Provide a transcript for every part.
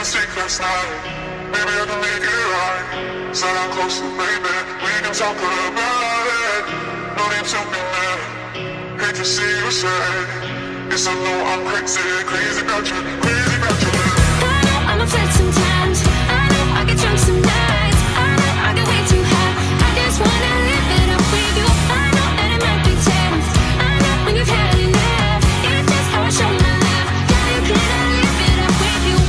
mistake last night. Maybe I can make it right. Sit down closer, baby. We can talk about it. No need to be mad. Hate to see you sad. Yes, I know I'm crazy, crazy about you, crazy about you. I know I'm upset sometimes. I know I get drunk some nights. I know I get way too high. I just wanna live it up with you. I know that it might be tense. I know when you've had enough. It's just how I show my love. Yeah, you can't live it up with you.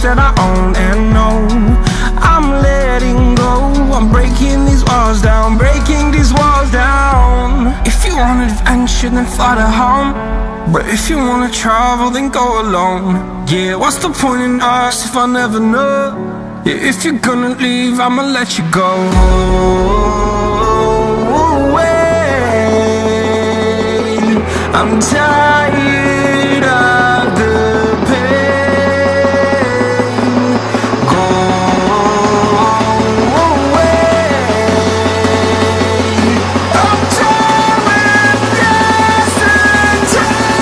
that I own and know. I'm letting go, I'm breaking these walls down, breaking these walls down. If you want adventure, then fly to home. But if you wanna travel, then go alone. Yeah, what's the point in us if I never know? Yeah, if you're gonna leave, I'ma let you go. I'm tired of the pain. Go away. I'm tired of yesterday.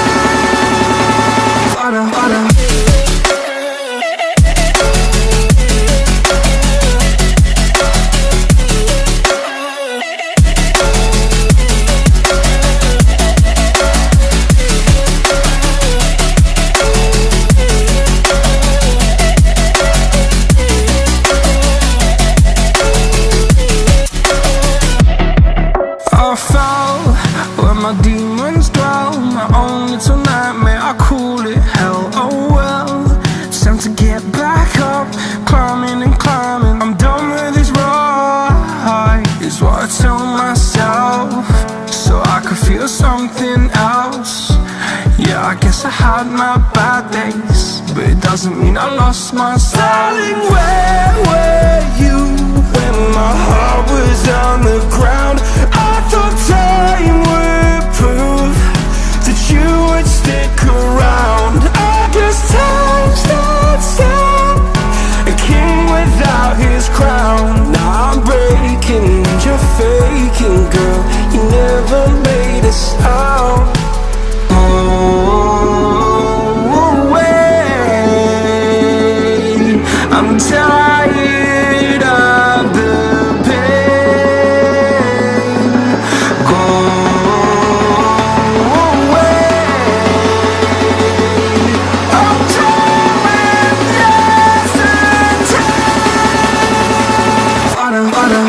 hell where my demons dwell. My own little nightmare, I call it hell. Oh well, it's time to get back up, climbing and climbing. I'm done with this ride, is what I tell myself, so I could feel something else. Yeah, I guess I had my bad days, but it doesn't mean I lost myself. Darling, where were you when my heart was on the ground? I thought time would prove that you would stick around. I guess time stands still, a king without his crown. Now I'm breaking and you're faking, girl. You never made a sound. I'm tired of the pain. Go away. I'm doing yesterday. Father.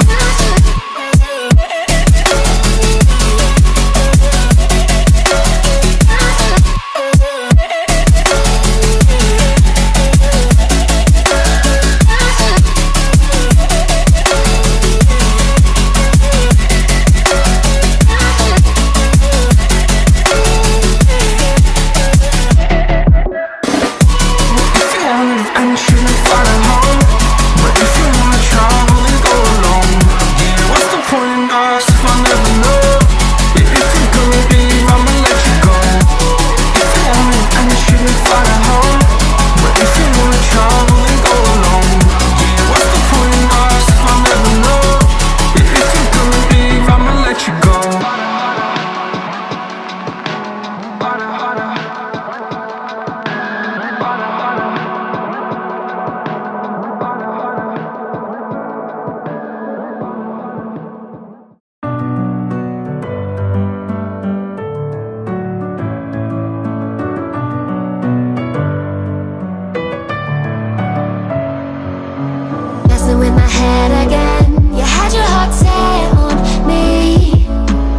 With my head again, you had your heart set on me,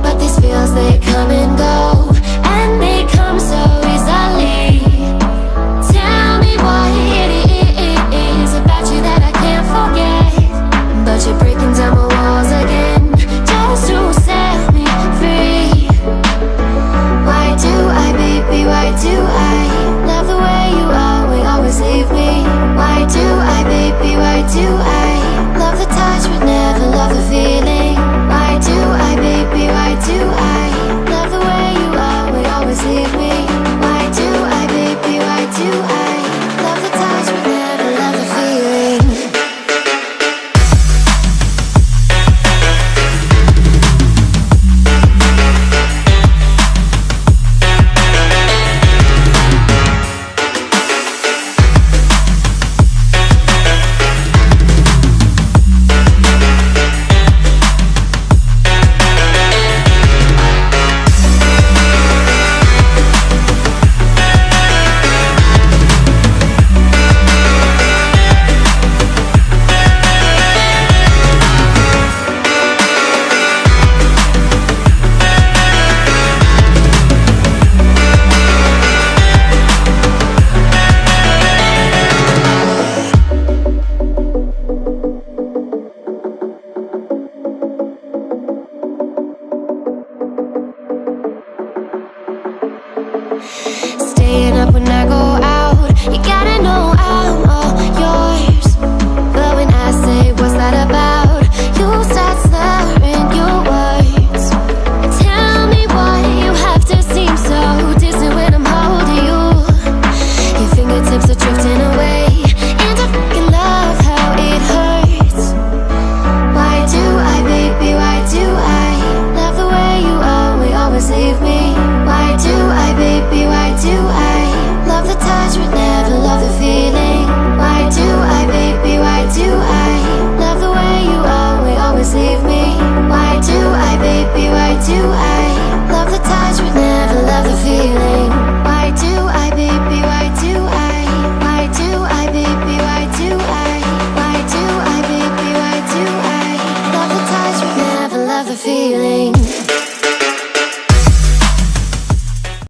but these feels, they come and go, and they come so easily. Tell me what it is about you that I can't forget, but you're breaking down my walls again, just to set me free. Why do I, baby, why do I love the way you are, we always leave me? Why do I, baby, why do I love the touch but never love the feeling? Why do I, baby, why do I love the way you are, we always leave me? Why do I, baby, why do I love the touch but never love the feeling? Staying up when I go